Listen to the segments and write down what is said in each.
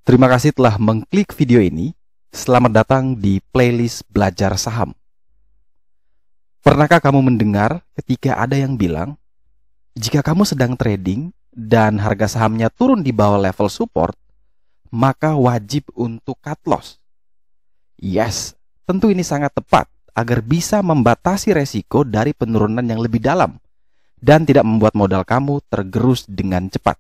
Terima kasih telah mengklik video ini. Selamat datang di playlist Belajar Saham. Pernahkah kamu mendengar ketika ada yang bilang, jika kamu sedang trading dan harga sahamnya turun di bawah level support, maka wajib untuk cut loss? Yes, tentu ini sangat tepat agar bisa membatasi resiko dari penurunan yang lebih dalam dan tidak membuat modal kamu tergerus dengan cepat.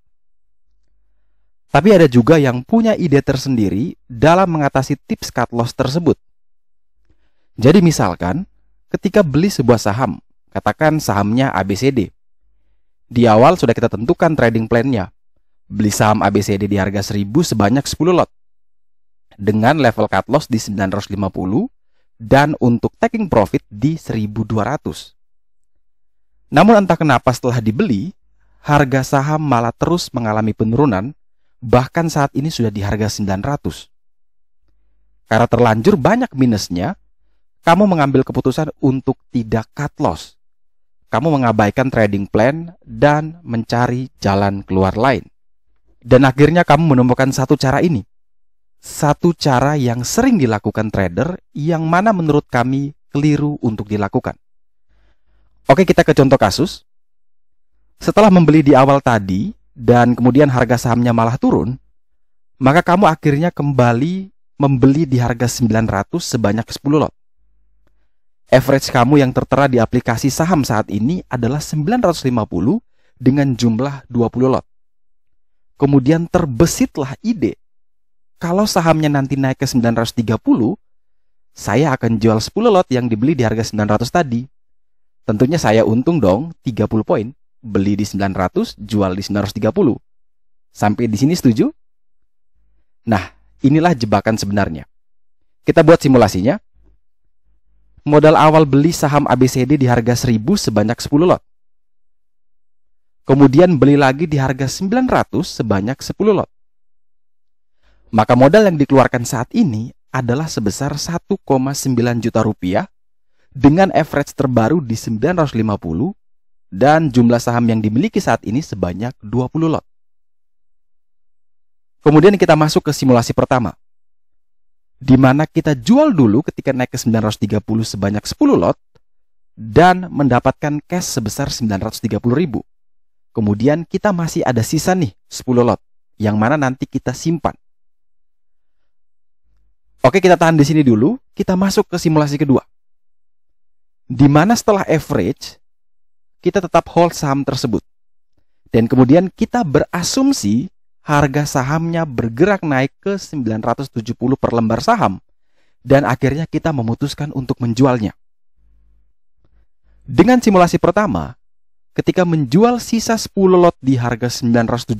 Tapi ada juga yang punya ide tersendiri dalam mengatasi tips cut loss tersebut. Jadi misalkan, ketika beli sebuah saham, katakan sahamnya ABCD. Di awal sudah kita tentukan trading plan-nya. Beli saham ABCD di harga 1000 sebanyak 10 lot. Dengan level cut loss di 950 dan untuk taking profit di 1200. Namun entah kenapa setelah dibeli, harga saham malah terus mengalami penurunan. Bahkan saat ini sudah di harga 900. Karena terlanjur banyak minusnya, kamu mengambil keputusan untuk tidak cut loss. Kamu mengabaikan trading plan dan mencari jalan keluar lain. Dan akhirnya kamu menemukan satu cara ini. Satu cara yang sering dilakukan trader yang mana menurut kami keliru untuk dilakukan. Oke, kita ke contoh kasus. Setelah membeli di awal tadi, dan kemudian harga sahamnya malah turun, maka kamu akhirnya kembali membeli di harga 900 sebanyak 10 lot. Average kamu yang tertera di aplikasi saham saat ini adalah 950 dengan jumlah 20 lot. Kemudian terbesitlah ide, kalau sahamnya nanti naik ke 930, saya akan jual 10 lot yang dibeli di harga 900 tadi. Tentunya saya untung dong 30 poin. Beli di 900, jual di 930. Sampai di sini setuju? Nah, inilah jebakan sebenarnya. Kita buat simulasinya. Modal awal beli saham ABCD di harga 1000 sebanyak 10 lot. Kemudian beli lagi di harga 900 sebanyak 10 lot. Maka modal yang dikeluarkan saat ini adalah sebesar 1,9 juta rupiah dengan average terbaru di 950 dan jumlah saham yang dimiliki saat ini sebanyak 20 lot. Kemudian kita masuk ke simulasi pertama, di mana kita jual dulu ketika naik ke 930 sebanyak 10 lot dan mendapatkan cash sebesar 930.000. Kemudian kita masih ada sisa nih 10 lot yang mana nanti kita simpan. Oke, kita tahan di sini dulu. Kita masuk ke simulasi kedua, di mana setelah average kita tetap hold saham tersebut. Dan kemudian kita berasumsi harga sahamnya bergerak naik ke 970 per lembar saham. Dan akhirnya kita memutuskan untuk menjualnya. Dengan simulasi pertama, ketika menjual sisa 10 lot di harga 970,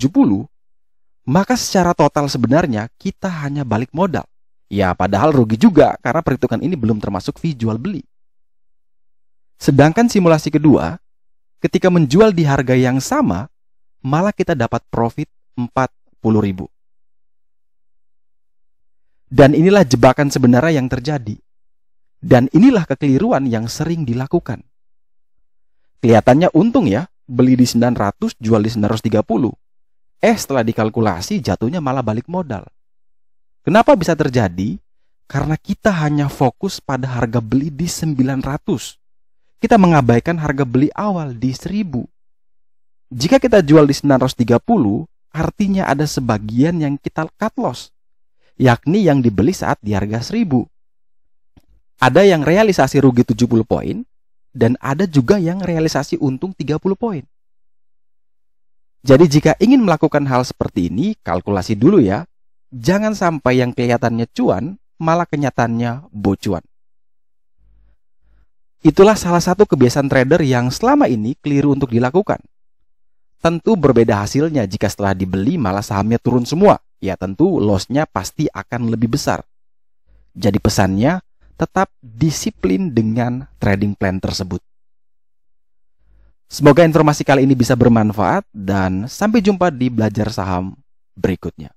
maka secara total sebenarnya kita hanya balik modal. Ya, padahal rugi juga karena perhitungan ini belum termasuk fee jual beli. Sedangkan simulasi kedua, ketika menjual di harga yang sama, malah kita dapat profit 40.000. Dan inilah jebakan sebenarnya yang terjadi. Dan inilah kekeliruan yang sering dilakukan. Kelihatannya untung ya, beli di 900, jual di 930. Setelah dikalkulasi jatuhnya malah balik modal. Kenapa bisa terjadi? Karena kita hanya fokus pada harga beli di 900. Kita mengabaikan harga beli awal di 1000. Jika kita jual di 930, artinya ada sebagian yang kita cut loss, yakni yang dibeli saat di harga 1000. Ada yang realisasi rugi 70 poin, dan ada juga yang realisasi untung 30 poin. Jadi jika ingin melakukan hal seperti ini, kalkulasi dulu ya. Jangan sampai yang kelihatannya cuan, malah kenyataannya bocuan. Itulah salah satu kebiasaan trader yang selama ini keliru untuk dilakukan. Tentu berbeda hasilnya jika setelah dibeli malah sahamnya turun semua. Ya tentu loss-nya pasti akan lebih besar. Jadi pesannya, tetap disiplin dengan trading plan tersebut. Semoga informasi kali ini bisa bermanfaat dan sampai jumpa di Belajar Saham berikutnya.